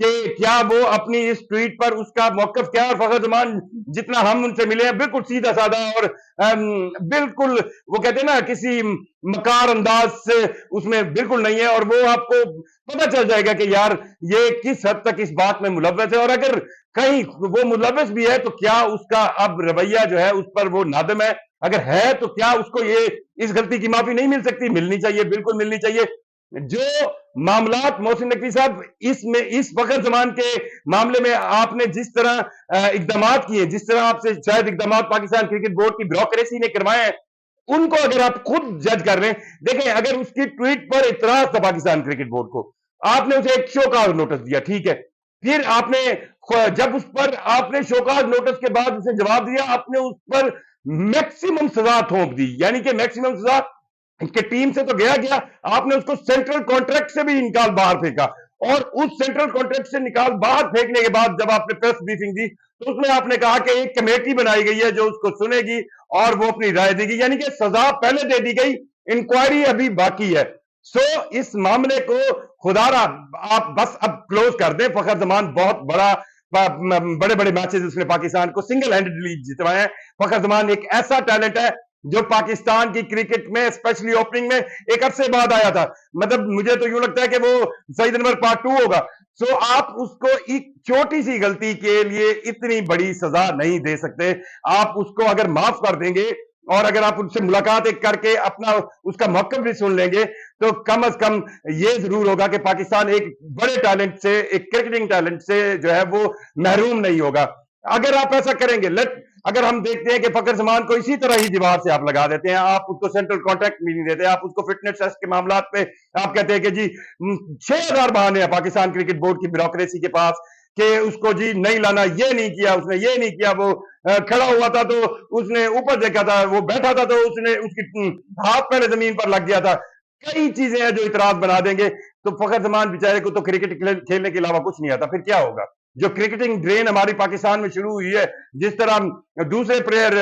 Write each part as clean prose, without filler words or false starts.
کہ کیا وہ اپنی اس ٹویٹ پر اس کا موقف کیا ہے، اور فخر زمان جتنا ہم ان سے ملے ہیں بالکل سیدھا سادہ اور بالکل وہ کہتے ہیں نا کسی مکار انداز سے اس میں بالکل نہیں ہے، اور وہ آپ کو پتہ چل جائے گا کہ یار یہ کس حد تک اس بات میں ملوث ہے، اور اگر کہیں وہ ملوث بھی ہے تو کیا اس کا اب رویہ جو ہے اس پر وہ نادم ہے، اگر ہے تو کیا اس کو یہ اس غلطی کی معافی نہیں مل سکتی؟ ملنی چاہیے، بالکل ملنی چاہیے۔ جو معاملات محسن نقوی صاحب اس فخر زمان کے معاملے میں آپ نے جس طرح اقدامات کیے، جس طرح آپ سے شاید اقدامات پاکستان کرکٹ بورڈ کی بیوروکریسی نے کروائے ہیں، ان کو اگر آپ خود جج کر رہے ہیں، دیکھیں اگر اس کی ٹویٹ پر اعتراض تھا پاکستان کرکٹ بورڈ کو، آپ نے اسے ایک شوکاز نوٹس دیا، ٹھیک ہے، پھر آپ نے جب اس پر آپ نے شوکاز نوٹس کے بعد اسے جواب دیا، آپ نے اس پر میکسیمم سزا تھوپ دی، یعنی کہ میکسیمم سزا کہ ٹیم سے تو گیا آپ نے اس کو سینٹرل کانٹریکٹ سے بھی نکال باہر پھینکا، اور اس سینٹرل کانٹریکٹ سے نکال باہر پھینکنے کے بعد جب آپ نے پریس بریفنگ دی تو اس میں آپ نے کہا کہ ایک کمیٹی بنائی گئی ہے جو اس کو سنے گی اور وہ اپنی رائے دے گی، یعنی کہ سزا پہلے دے دی گئی، انکوائری ابھی باقی ہے۔ سو اس معاملے کو خدا را آپ بس اب کلوز کر دیں۔ فخر زمان بہت بڑے بڑے میچز اس نے پاکستان کو سنگل ہینڈڈلی جتوائے ہیں۔ فخر زمان ایک ایسا ٹیلنٹ ہے جو پاکستان کی کرکٹ میں اسپیشلی اوپننگ میں ایک عرصے بعد آیا تھا، مطلب مجھے تو یوں لگتا ہے کہ وہ سعید انور پارٹ 2 ہوگا۔ سو آپ اس کو ایک چھوٹی سی غلطی کے لیے اتنی بڑی سزا نہیں دے سکتے، آپ اس کو اگر معاف کر دیں گے اور اگر آپ ان سے ملاقات کر کے اپنا اس کا موقف بھی سن لیں گے تو کم از کم یہ ضرور ہوگا کہ پاکستان ایک بڑے ٹیلنٹ سے، ایک کرکٹنگ ٹیلنٹ سے جو ہے وہ محروم نہیں ہوگا۔ اگر آپ ایسا کریں گے، اگر ہم دیکھتے ہیں کہ فخر زمان کو اسی طرح ہی دیوار سے آپ لگا دیتے ہیں، آپ اس کو سینٹرل کانٹریکٹ بھی نہیں دیتے، آپ اس کو فٹنس ٹیسٹ کے معاملات پہ آپ کہتے ہیں کہ جی 6000 بہانے ہیں پاکستان کرکٹ بورڈ کی بیوروکریسی کے پاس کہ اس کو جی نہیں لانا، یہ نہیں کیا اس نے، یہ نہیں کیا، وہ کھڑا ہوا تھا تو اس نے اوپر دیکھا تھا، وہ بیٹھا تھا تو اس نے اس کی ہاتھ پہلے زمین پر لگ گیا تھا، کئی چیزیں ہیں جو اعتراض بنا دیں گے۔ تو فخر زمان بیچارے کو تو کرکٹ کھیلنے کے علاوہ کچھ نہیں آتا، پھر کیا ہوگا؟ جو کرکٹنگ ڈرین ہماری پاکستان میں شروع ہوئی ہے، جس طرح دوسرے پلیئر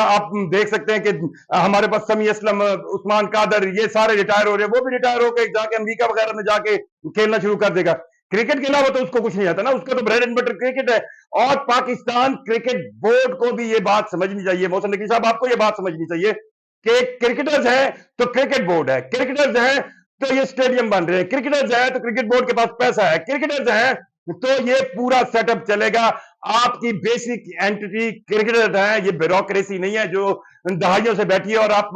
آپ دیکھ سکتے ہیں کہ ہمارے پاس سمیع اسلم، عثمان قادر، یہ سارے ریٹائر ہو رہے ہیں، وہ بھی ریٹائر ہو کے جا کے امریکہ وغیرہ میں جا کے کھیلنا شروع کر دے گا۔ کرکٹ کے علاوہ تو اس کو کچھ نہیں آتا نا، اس کا تو بریڈ اینڈ بٹر کرکٹ ہے۔ اور پاکستان کرکٹ بورڈ کو بھی یہ بات سمجھنی چاہیے، محسن نقوی صاحب آپ کو یہ بات سمجھنی چاہیے کہ کرکٹرز ہیں تو کرکٹ بورڈ ہے، کرکٹرز ہیں تو یہ اسٹیڈیم بن رہے ہیں، کرکٹرز ہیں تو کرکٹ بورڈ کے پاس پیسہ ہے، کرکٹرز ہیں تو یہ پورا سیٹ اپ چلے گا۔ آپ کی بیسک اینٹی کرکٹر ہے، یہ بیوروکریسی نہیں ہے جو دہائیوں سے بیٹھی ہے۔ اور آپ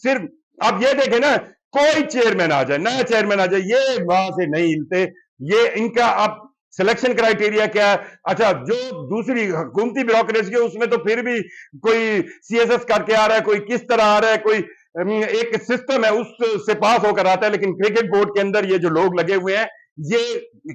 صرف آپ یہ دیکھیں نا، کوئی چیئرمین آ جائے، نیا چیئرمین آ جائے، یہ وہاں سے نہیں ہلتے، یہ ان کا اب سلیکشن کرائیٹیریا کیا ہے؟ اچھا جو دوسری حکومتی بیوروکریسی ہے اس میں تو پھر بھی کوئی سی ایس ایس کر کے آ رہا ہے، کوئی کس طرح آ رہا ہے، کوئی ایک سسٹم ہے اس سے پاس ہو کر آتا ہے، لیکن کرکٹ بورڈ کے اندر یہ جو لوگ لگے ہوئے ہیں یہ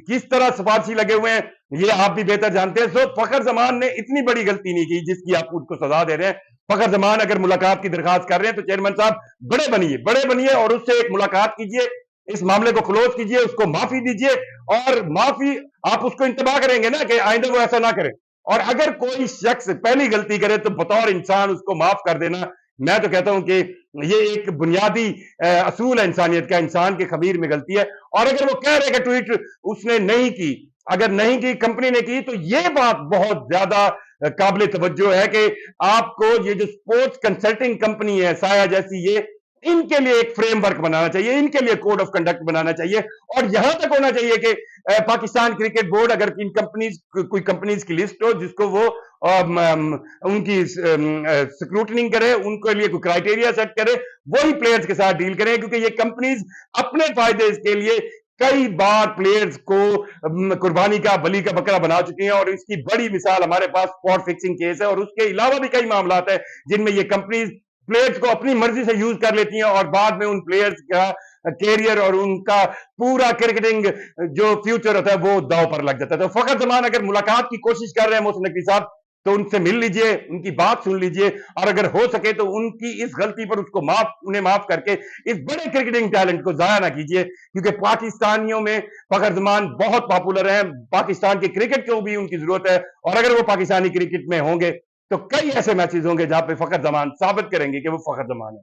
کس طرح سفارشی لگے ہوئے ہیں یہ آپ بھی بہتر جانتے ہیں۔ سو فخر زمان نے اتنی بڑی غلطی نہیں کی جس کی آپ اس کو سزا دے رہے ہیں۔ فخر زمان اگر ملاقات کی درخواست کر رہے ہیں تو چیئرمین صاحب بڑے بنیے اور اس سے ایک ملاقات کیجئے، اس معاملے کو کلوز کیجئے، اس کو معافی دیجئے، اور معافی آپ اس کو انتباہ کریں گے نا کہ آئندہ وہ ایسا نہ کرے۔ اور اگر کوئی شخص پہلی غلطی کرے تو بطور انسان اس کو معاف کر دینا، میں تو کہتا ہوں کہ یہ ایک بنیادی اصول ہے انسانیت کا، انسان کے خمیر میں غلطی ہے۔ اور اگر وہ کہہ رہے کہ ٹویٹ اس نے نہیں کی، اگر نہیں کی کمپنی نے کی، تو یہ بات بہت زیادہ قابل توجہ ہے کہ آپ کو یہ جو سپورٹس کنسلٹنگ کمپنی ہے سایہ جیسی، یہ ان کے لیے ایک فریم ورک بنانا چاہیے، ان کے لیے کوڈ آف کنڈکٹ بنانا چاہیے، اور یہاں تک ہونا چاہیے کہ پاکستان کرکٹ بورڈ اگر ان کمپنیز کوئی کمپنیز کی لسٹ ہو جس کو وہ ان کی سکروٹنگ کرے، ان کے لیے کوئی کرائیٹیریا سیٹ کرے، وہی پلیئرز کے ساتھ ڈیل کریں، کیونکہ یہ کمپنیز اپنے فائدے کے لیے کئی بار پلیئرز کو قربانی کا بلی کا بکرا بنا چکی ہیں، اور اس کی بڑی مثال ہمارے پاس اسپاٹ فکسنگ کیس ہے، اور اس کے علاوہ بھی کئی معاملات ہیں جن میں یہ کمپنیز پلیئرز کو اپنی مرضی سے یوز کر لیتی ہیں، اور بعد میں ان پلیئرز کا کیریئر اور ان کا پورا کرکٹنگ جو فیوچر ہوتا ہے وہ داؤ پر لگ جاتا ہے۔ تو فخر زمان اگر ملاقات کی کوشش کر رہے ہیں محسن نقوی صاحب تو ان سے مل لیجئے، ان کی بات سن لیجئے، اور اگر ہو سکے تو ان کی اس غلطی پر اس کو انہیں معاف کر کے اس بڑے کرکٹنگ ٹیلنٹ کو ضائع نہ کیجئے، کیونکہ پاکستانیوں میں فخر زمان بہت پاپولر ہیں، پاکستان کے کرکٹ کو بھی ان کی ضرورت ہے، اور اگر وہ پاکستانی کرکٹ میں ہوں گے تو کئی ایسے میچز ہوں گے جہاں پہ فخر زمان ثابت کریں گے کہ وہ فخر زمان ہے۔